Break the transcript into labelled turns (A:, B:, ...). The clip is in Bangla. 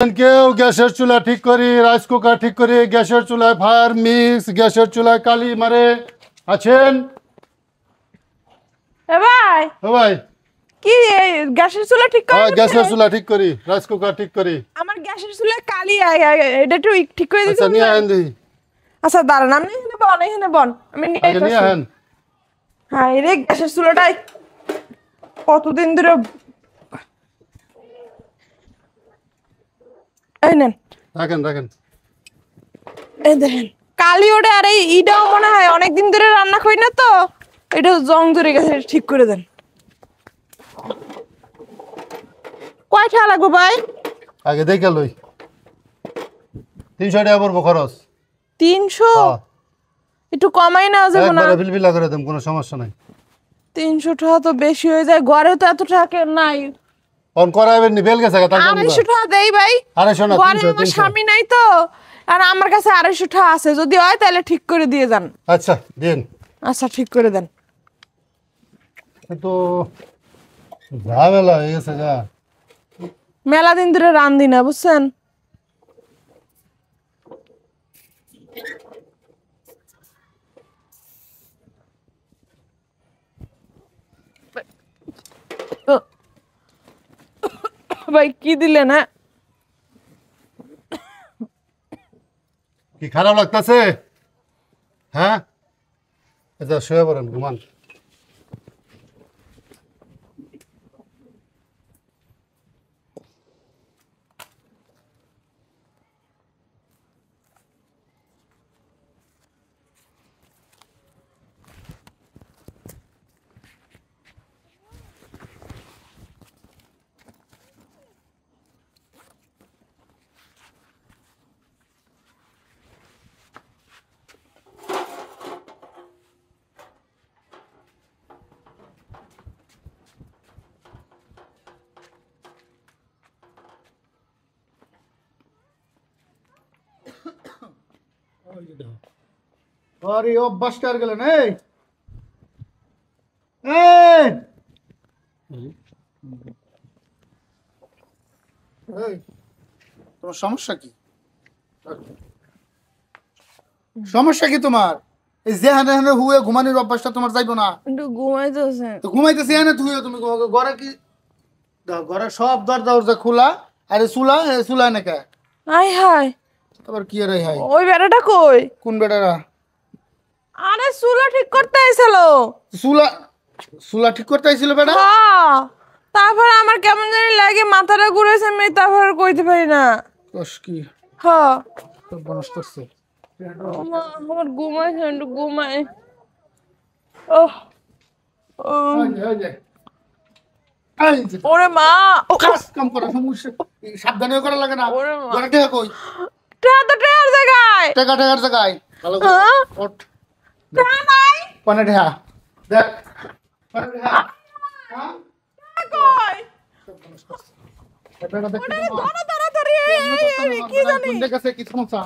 A: কেউ গ্যাসের চুলা ঠিক করি, রাইস কুকার ঠিক করি, গ্যাসের চুলায় ফায়ার মিক্স, গ্যাসের চুলায় কালি মারে আছেন?
B: ভাই
A: ভাই
B: কি গ্যাসের চুলা ঠিক করে?
A: হ্যাঁ, গ্যাসের চুলা ঠিক করি, রাইস কুকার ঠিক করি।
B: আমার গ্যাসের চুলা কালি এটা একটু ঠিক করে দিতে
A: আচ্ছা নিয়ে আহেন দিই।
B: আচ্ছা দাঁড়ান, আপনি এখানে বন আমি নিয়ে
A: আগে নিয়ে আহেন।
B: হ্যাঁ রে, গ্যাসের চুলাটাই কতদিন ধরে এই নেন
A: রাখেন রাখেন।
B: এই দেখেন কালি ওটা, আর এইটাও মনে হয় অনেকদিন ধরে রান্না করি না তো, এটা জং ধরে গেছে, ঠিক করে দেন। কয়টা লাগবে ভাই?
A: আগে দেখে লই। 300 টাকা পড়বো খরচ।
B: 300?
A: হ্যাঁ,
B: একটু কমাই না যাবে না?
A: একবারে বিলবিলা করে দেব, কোনো সমস্যা নাই।
B: 300 টাকা তো বেশি হয়ে যায়, ঘরে তো এত টাকা নাই।
A: ফোন করাবেন নি, বেল গেছে টাকা।
B: 250 টাকা দেই ভাই।
A: 250 না,
B: ঘরে
A: 300
B: আমার স্বামী নাই তো, আর আমার কাছে 250 টাকা আছে, যদি হয় তাহলে ঠিক করে দিয়ে যান।
A: আচ্ছা দিন।
B: আচ্ছা ঠিক করে দেন।
A: তো ঝামেলা হয়ে গেছে যা।
B: মেলা দিন ধরে রান্ধি না বুঝছেন। ভাই কি দিলেন? হ্যাঁ
A: কি খারাপ লাগতেছে? হ্যাঁ আচ্ছা, শুয়ে পড়েন, ঘুমান। আরে অভ্যাসটা আর গেলেন। এই
C: তোমার সমস্যা কি? সমস্যা কি তোমার? এই যে হানে হানে হুয়ে ঘুমানোর অভ্যাসটা তোমার যাইবো না?
B: একটু ঘুমাইতেছে।
C: তো ঘুমাইতেছি হানে তুই, তুমি ঘরে কি ঘরে সব দরজা খোলা, আরে চুলা নাকি?
B: আয় হায়,
C: আবার কি রে? হাই
B: ওই বেড়াটা কই?
C: কোন বেটারা?
B: আরে চুলা ঠিক করতে আইছিল।
C: চুলা চুলা ঠিক করতে আইছিল বেটা?
B: হ্যাঁ, তারপর আমার কেমন জানি লাগে, মাথাটা ঘুরেছে, আমি তারপর আর কইতে পারি না।
C: কস কি
B: হ্যাঁ
C: সব বনস করছে?
B: ওমা, আমার ঘুমাইছে, একটু ঘুমাই। ওহ ও, ওরে মা,
C: কাজ কাম করা সমস্যা, সাবধানে করা লাগে না?
B: ওরে মা।
C: ঘরে টেকা কই?
B: টাকা তো টাকার জায়গায়।
C: টেকার জায়গায় ভালো করে
B: হ্যাঁ?
C: ওঠ।
B: টাকা নাই।
C: কোনে টেহা দেখ, কোনে টেহা? হ্যাঁ
B: টাকা কই?
C: সব বনস করছে। এটা দেখতে
B: ওরে ধরো তাড়াতাড়ি, কি জানি।
C: কোন দেখেছে কি সমস্যা?